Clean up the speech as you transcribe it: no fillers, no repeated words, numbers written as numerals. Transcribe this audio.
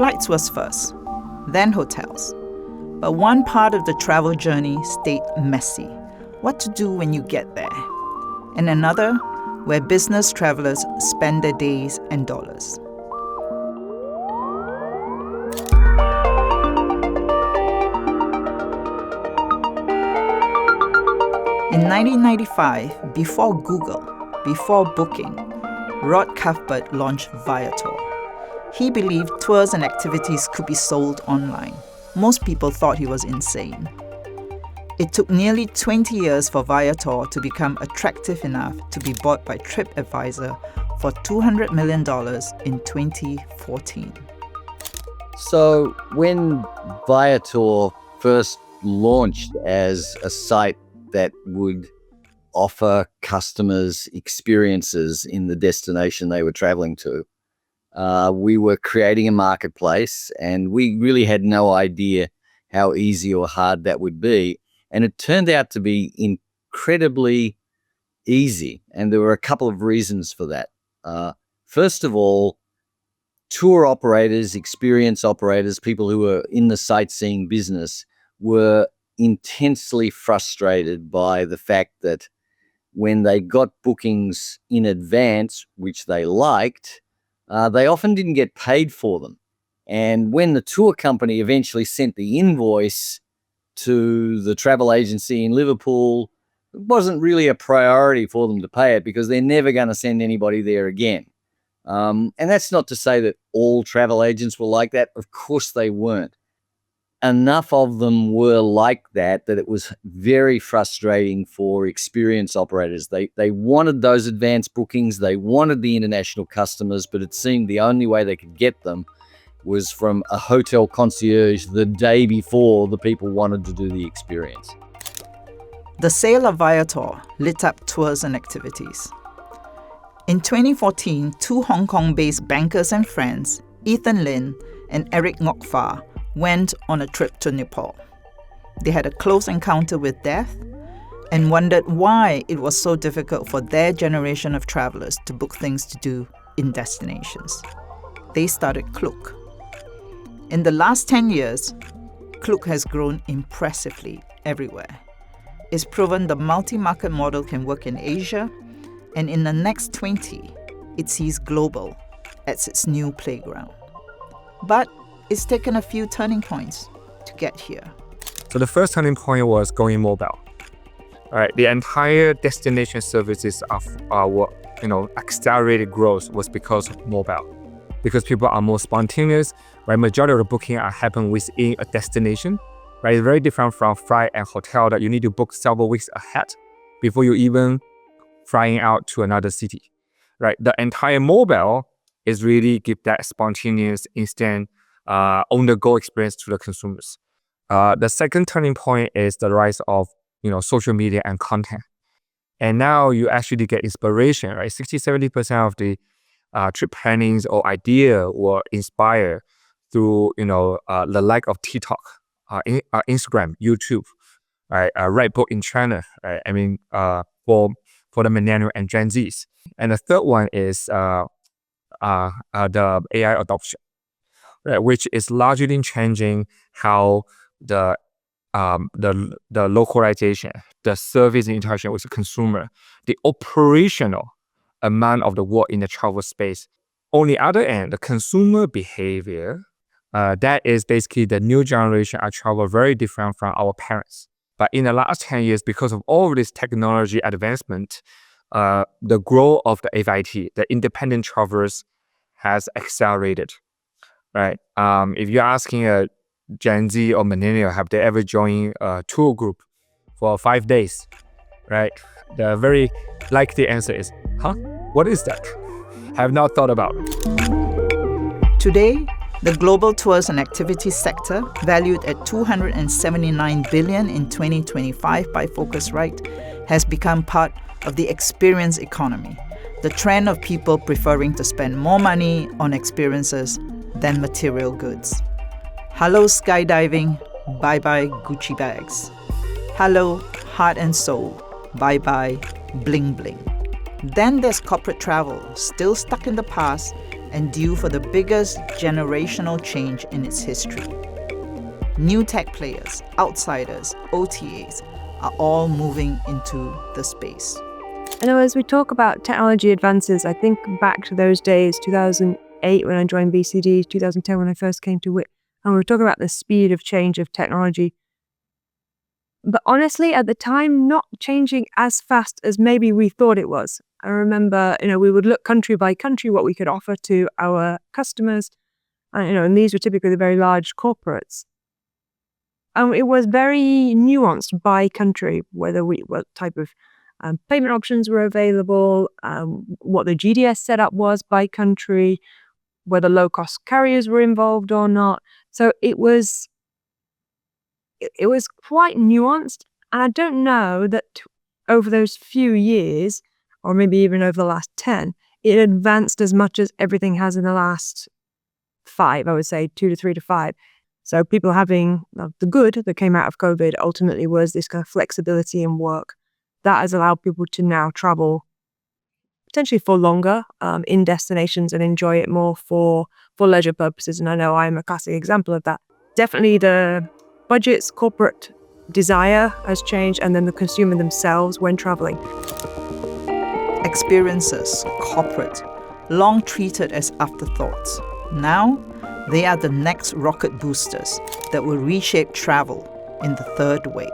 Flights was first, then hotels. But one part of the travel journey stayed messy. What to do when you get there. And another, where business travelers spend their days and dollars. In 1995, before Google, before Booking, Rod Cuthbert launched Viator. He believed tours and activities could be sold online. Most people thought he was insane. It took nearly 20 years for Viator to become attractive enough to be bought by TripAdvisor for $200 million in 2014. So when Viator first launched as a site that would offer customers experiences in the destination they were traveling to, we were creating a marketplace, and we really had no idea how easy or hard that would be. And it turned out to be incredibly easy. And there were a couple of reasons for that. First of all, tour operators, experience operators, people who were in the sightseeing business were intensely frustrated by the fact that when they got bookings in advance, which they liked, they often didn't get paid for them. And when the tour company eventually sent the invoice to the travel agency in Liverpool, it wasn't really a priority for them to pay it because they're never going to send anybody there again. And that's not to say that all travel agents were like that. Of course they weren't. Enough of them were like that it was very frustrating for experience operators. They wanted those advanced bookings, they wanted the international customers, but it seemed the only way they could get them was from a hotel concierge the day before the people wanted to do the experience. The sale of Viator lit up tours and activities. In 2014, two Hong Kong-based bankers and friends, Ethan Lin and Eric Ngok Fa, went on a trip to Nepal. They had a close encounter with death and wondered why it was so difficult for their generation of travelers to book things to do in destinations. They started Klook. In the last 10 years, Klook has grown impressively everywhere. It's proven the multi-market model can work in Asia, and in the next 20, it sees global as its new playground. But it's taken a few turning points to get here. So the first turning point was going mobile. All right, the entire destination services of our accelerated growth was because of mobile. Because people are more spontaneous, right? Majority of the booking are happen within a destination, right? It's very different from flight and hotel that you need to book several weeks ahead before you even flying out to another city, right? The entire mobile is really give that spontaneous, instant, on-the-go experience to the consumers. The second turning point is the rise of social media and content. And now you actually get inspiration, right? 60-70% of the trip plannings or idea were inspired through the like of TikTok, Instagram, YouTube, right? Rightbook in China, right? I mean, for the millennials and Gen Zs. And the third one is the AI adoption, right? Which is largely changing how the localization, the service interaction with the consumer, the operational amount of the work in the travel space. On the other end, the consumer behavior, that is basically the new generation of travel, very different from our parents. But in the last 10 years, because of all of this technology advancement, the growth of the FIT, the independent travelers, has accelerated, right? If you're asking a Gen Z or millennial, have they ever joined a tour group for 5 days, right? The very likely answer is, what is that? Have not thought about it. Today, the global tours and activities sector, valued at $279 billion in 2025 by Focusrite, has become part of the experience economy, the trend of people preferring to spend more money on experiences than material goods. Hello skydiving, bye-bye Gucci bags. Hello heart and soul, bye-bye bling bling. Then there's corporate travel, still stuck in the past and due for the biggest generational change in its history. New tech players, outsiders, OTAs are all moving into the space. And as we talk about technology advances, I think back to those days, 2008 when I joined BCD, 2010 when I first came to WIT, and we were talking about the speed of change of technology. But honestly, at the time, not changing as fast as maybe we thought it was. I remember, we would look country by country what we could offer to our customers, and these were typically the very large corporates. It was very nuanced by country, what type of payment options were available, what the GDS setup was by country, whether low-cost carriers were involved or not. So it was quite nuanced, and I don't know that over those few years, or maybe even over the last 10, it advanced as much as everything has in the last 5, I would say 2 to 3 to 5. So people having the good that came out of COVID ultimately was this kind of flexibility in work that has allowed people to now travel potentially for longer in destinations and enjoy it more for leisure purposes. And I know I'm a classic example of that. Definitely the budgets, corporate desire has changed, and then the consumer themselves when traveling. Experiences, corporate, long treated as afterthoughts. Now, they are the next rocket boosters that will reshape travel in the third wave.